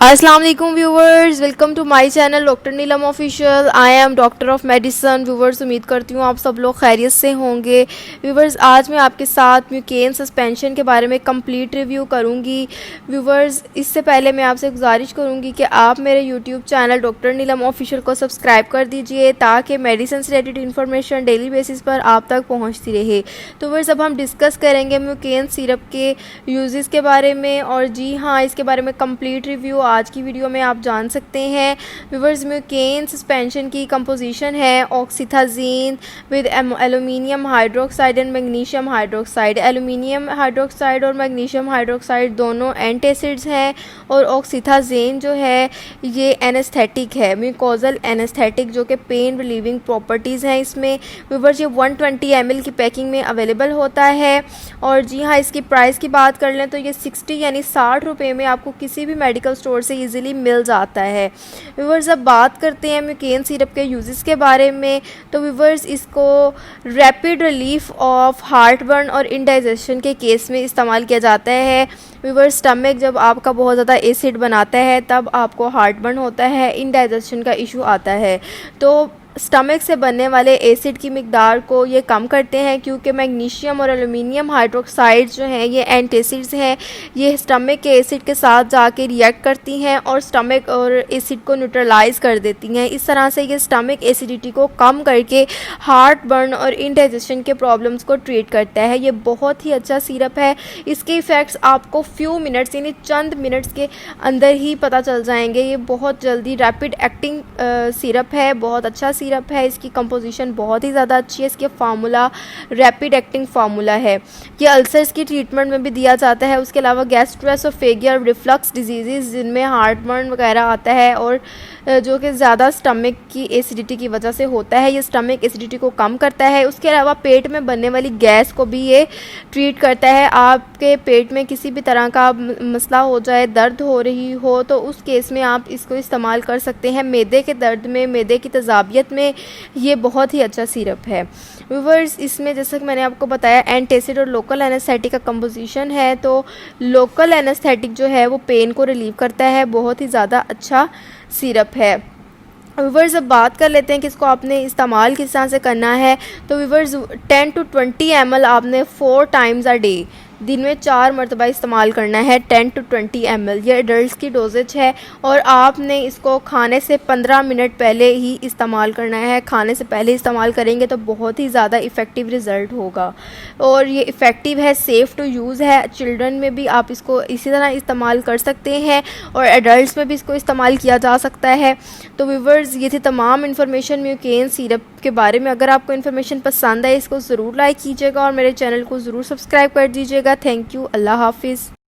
अस्सलाम वालेकुम viewers, welcome to my channel doctor Neelam official. I am doctor of medicine. Viewers, उम्मीद करती हूँ आप सब लोग खैरियत से होंगे। व्यूवर्स, आज मैं आपके साथ म्यूकेन सस्पेंशन के बारे में कंप्लीट रिव्यू करूँगी। व्यूवर्स, इससे पहले मैं आपसे गुजारिश करूँगी कि आप मेरे YouTube channel doctor Neelam official को सब्सक्राइब कर दीजिए ताकि मेडिसिन से रिलेटेड इन्फॉर्मेशन डेली बेसिस पर आप तक पहुँचती रहे। तो व्यूवर्स, अब हम डिस्कस करेंगे म्यूकेन सिरप के यूजेस के बारे में, और जी हाँ, इसके बारे में कंप्लीट रिव्यू आज की वीडियो में आप जान सकते हैं। व्यूवर्स, म्यूकेन सस्पेंशन की कंपोजिशन है oxethazaine with aluminium hydroxide and magnesium hydroxide. Aluminium hydroxide और मैग्नीशियम हाइड्रोक्साइड दोनों एंटासिड्स हैं, और ऑक्सीथाजीन जो है ये एनेस्थेटिक है, म्यूकोजल एनेस्थेटिक, जो कि पेन रिलीविंग प्रॉपर्टीज़ हैं इसमें। व्यूवर्स, ये 120 ml की पैकिंग में अवेलेबल होता है। और जी हाँ, इसकी प्राइस की बात कर लें तो ये 60 यानी 60 रुपये में आपको किसी भी मेडिकल स्टोर से इजीली मिल जाता है। व्यूवर्स, अब बात करते हैं म्यूकेन सिरप के यूजेस के बारे में। तो व्यूवर्स, इसको रैपिड रिलीफ ऑफ हार्टबर्न और इंडाइजेशन के केस में इस्तेमाल किया जाता है। व्यूवर्स, स्टमक जब आपका बहुत ज़्यादा एसिड बनाता है तब आपको हार्टबर्न होता है, इंडाइजेशन का इशू आता है। तो स्टमक से बनने वाले एसिड की मिकदार को ये कम करते हैं, क्योंकि मैग्नीशियम और एल्यूमिनियम हाइड्रोक्साइड जो हैं ये एंटासिड्स हैं। ये स्टमक के एसिड के साथ जाके रिएक्ट करती हैं और स्टमक और एसिड को न्यूट्रलाइज कर देती हैं। इस तरह से ये स्टमक एसिडिटी को कम करके हार्ट बर्न और इंडाइजेशन के प्रॉब्लम्स को ट्रीट करता है। ये बहुत ही अच्छा सिरप है। इसके इफ़ेक्ट्स आपको फ्यू मिनट्स यानी चंद मिनट्स के अंदर ही पता चल जाएंगे। ये बहुत जल्दी रैपिड एक्टिंग सिरप है, बहुत अच्छा सिरप है। इसकी कंपोजिशन बहुत ही ज़्यादा अच्छी है। इसके फार्मूला रैपिड एक्टिंग फार्मूला है। ये अल्सर्स की ट्रीटमेंट में भी दिया जाता है। उसके अलावा गैस्ट्रोएसोफेगियल रिफ्लक्स डिजीज़ जिनमें हार्टबर्न वगैरह आता है और जो कि ज़्यादा स्टमक की एसिडिटी की वजह से होता है, ये स्टमक एसिडिटी को कम करता है। उसके अलावा पेट में बनने वाली गैस को भी ये ट्रीट करता है। आपके पेट में किसी भी तरह का मसला हो जाए, दर्द हो रही हो, तो उस केस में आप इसको इस्तेमाल कर सकते हैं। मैदे के दर्द में, मैदे की तज़ाबियत में ये बहुत ही अच्छा सिरप है। व्यूवर्स, इसमें जैसा कि मैंने आपको बताया एंटासिड और लोकल एनेस्थेटिक का कंपोजिशन है। तो लोकल एनेस्थेटिक जो है वो पेन को रिलीव करता है। बहुत ही ज़्यादा अच्छा सिरप है। व्यूवर्स, अब बात कर लेते हैं कि इसको आपने इस्तेमाल किस तरह से करना है। तो व्यूवर्स, 10 to 20 ml आपने 4 times a day, दिन में 4 मरतबा इस्तेमाल करना है। 10 to 20 ml ये एडल्ट की डोजेज है, और आपने इसको खाने से 15 मिनट पहले ही इस्तेमाल करना है। खाने से पहले इस्तेमाल करेंगे तो बहुत ही ज़्यादा इफ़ेक्टिव रिज़ल्ट होगा, और ये इफ़ेक्टिव है, सेफ़ टू यूज़ है। चिल्ड्रन में भी आप इसको इसी तरह इस्तेमाल कर सकते हैं, और एडल्ट्स में भी इसको इस्तेमाल किया जा सकता है। तो व्यूवर्स, ये थी तमाम इन्फॉर्मेशन म्यूकेन सिरप के बारे में। अगर आपको इन्फॉर्मेशन पसंद आए, इसको ज़रूर लाइक कीजिएगा और मेरे चैनल को ज़रूर सब्सक्राइब कर दीजिएगा। Thank you. अल्लाह हाफिज़।